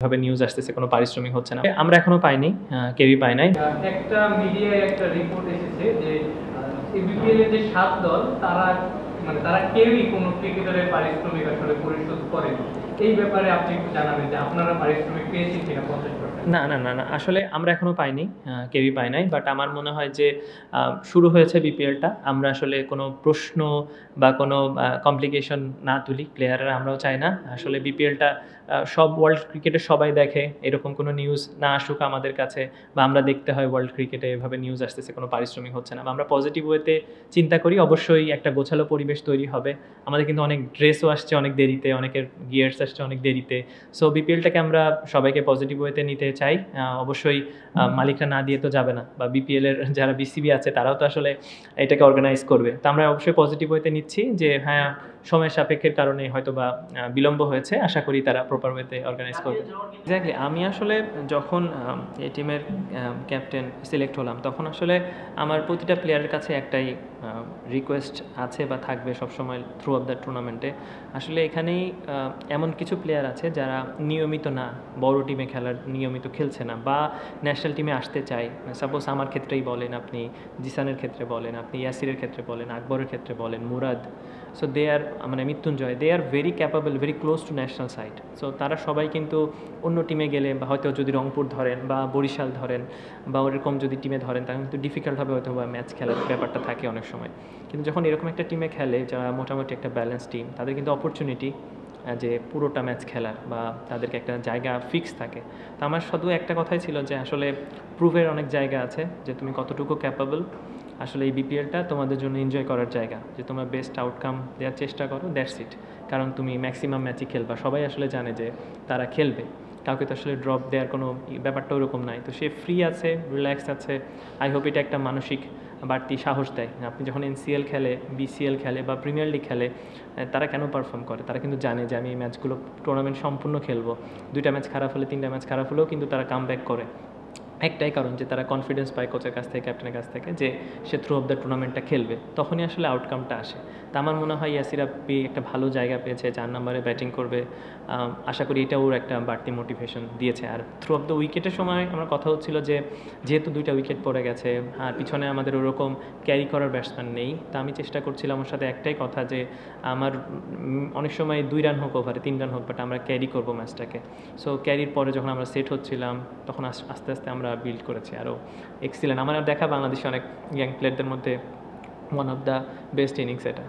ভাবে নিউজ আসতেছে, কোনো পারিশ্রমিক হচ্ছে না। আমরা এখনো পাইনি, কেউই পায় নাই। একটা মিডিয়ায় একটা রিপোর্ট এসেছে যে বিপিএল এর যে 7 দল তারা কেউই কোনো ক্রিকেটারের পারিশ্রমিক আসলে পরিশোধ করেনি। এই ব্যাপারে আপনি একটু জানাবেন যে আপনারা পারিশ্রমিক পেয়েছেন কিনা 50%? না না না না আসলে আমরা এখনো পাইনি, কেউই পায় নাই। বাট আমার মনে হয় যে শুরু হয়েছে বিপিএলটা, আমরা আসলে কোনো প্রশ্ন বা কোনো কমপ্লিকেশন না তুলি প্লেয়াররা, আমরাও চাই না। আসলে বিপিএলটা সব ওয়ার্ল্ড ক্রিকেটে সবাই দেখে, এরকম কোনো নিউজ না আসুক আমাদের কাছে, বা আমরা দেখতে হয় ওয়ার্ল্ড ক্রিকেটে এভাবে নিউজ আসতেছে কোনো পারিশ্রমিক হচ্ছে না, বা আমরা পজিটিভ ওয়েতে চিন্তা করি। অবশ্যই একটা গোছালো পরিবেশ তৈরি হবে। আমাদের কিন্তু অনেক ড্রেসও আসছে অনেক দেরিতে, অনেকের গিয়ার্স আসছে অনেক দেরিতে। সো বিপিএলটাকে আমরা সবাইকে পজিটিভ ওয়েতে নিতে চাই। অবশ্যই মালিকরা না দিয়ে তো যাবে না, বা বিপিএলের যারা বিসিবি আছে তারাও তো আসলে এটাকে অর্গানাইজ করবে। তো আমরা অবশ্যই পজিটিভ ওয়েতে নিচ্ছি যে হ্যাঁ, সময়ের সাপেক্ষের কারণে হয়তো বা বিলম্ব হয়েছে, আশা করি তারা প্রপার ওয়েতে অর্গানাইজ করবে। এক্স্যাক্টলি, আমি আসলে যখন এই টিমের ক্যাপ্টেন সিলেক্ট হলাম, তখন আসলে আমার প্রতিটা প্লেয়ারের কাছে একটাই রিকোয়েস্ট আছে বা থাকবে সবসময় থ্রু অফ দ্য টুর্নামেন্টে। আসলে এখানেই এমন কিছু প্লেয়ার আছে যারা নিয়মিত না, বড় টিমে খেলার নিয়মিত খেলছে না, বা ন্যাশনাল টিমে আসতে চায়। সাপোজ আমার ক্ষেত্রেই বলেন, আপনি জিসানের ক্ষেত্রে বলেন, আপনি ইয়াসিরের ক্ষেত্রে বলেন, আকবরের ক্ষেত্রে বলেন, Murad. So they are Mrityunjoy, they are very capable, very close to national side. So তারা সবাই কিন্তু অন্য টিমে গেলে, বা হয়তো যদি রংপুর ধরেন বা বরিশাল ধরেন বা ওরকম যদি টিমে ধরেন, তাহলে কিন্তু ডিফিকাল্ট হবে হয়তো বা ম্যাচ খেলার ব্যাপারটা থাকে অনেক সময়। কিন্তু যখন এরকম একটা টিমে খেলে যারা মোটামুটি একটা ব্যালেন্স টিম, তাদের কিন্তু অপরচুনিটি যে পুরোটা ম্যাচ খেলার, বা তাদেরকে একটা জায়গা ফিক্স থাকে। তো আমার শুধু একটা কথাই ছিল যে আসলে প্রুভের অনেক জায়গা আছে যে তুমি কতটুকু ক্যাপাবল। আসলে এই বিপিএলটা তোমাদের জন্য এনজয় করার জায়গা, যে তোমরা বেস্ট আউটকাম দেওয়ার চেষ্টা করো, দ্যাটস ইট। কারণ তুমি ম্যাক্সিমাম ম্যাচই খেলবা, সবাই আসলে জানে যে তারা খেলবে, কাউকে তো আসলে ড্রপ দেওয়ার কোনো ব্যাপারটা ওরকম নাই। তো সে ফ্রি আছে, রিল্যাক্স আছে। আই হোপ এটা একটা মানসিক বাড়তি সাহস দেয়। আপনি যখন এনসিএল খেলে, বিসিএল খেলে বা প্রিমিয়ার লিগ খেলে, তারা কেন পারফর্ম করে? তারা কিন্তু জানে যে আমি এই ম্যাচগুলো টুর্নামেন্ট সম্পূর্ণ খেলবো। 2টা ম্যাচ খারাপ হলে, 3টা ম্যাচ খারাপ হলেও কিন্তু তারা কাম ব্যাক করে। একটাই কারণ যে তারা কনফিডেন্স পায় কোচের কাছ থেকে, ক্যাপ্টেনের কাছ থেকে, যে সে থ্রু অফ দ্য টুর্নামেন্টটা খেলবে। তখনই আসলে আউটকামটা আসে। তা আমার মনে হয় ইয়াসির আব্বি একটা ভালো জায়গা পেয়েছে, 4 নম্বরে ব্যাটিং করবে। আশা করি এটা ওর একটা বাড়তি মোটিভেশন দিয়েছে। আর থ্রু অফ দ্য উইকেটের সময় আমার কথা হচ্ছিল যে যেহেতু 2টা উইকেট পড়ে গেছে, আর পিছনে আমাদের ওরকম ক্যারি করার ব্যাটসম্যান নেই, তা আমি চেষ্টা করছিলাম ওর সাথে একটাই কথা যে আমার অনেক সময় 2 রান হোক ওভারে, 3 রান হোক, বাট আমরা ক্যারি করবো ম্যাচটাকে। সো ক্যারির পরে যখন আমরা সেট হচ্ছিলাম, তখন আস্তে আস্তে আমরা বিল্ড করেছি আরও এক্সিলেন্ট। আমার দেখা বাংলাদেশে অনেক ইয়াং প্লেয়ারদের মধ্যে one of the best innings এটা।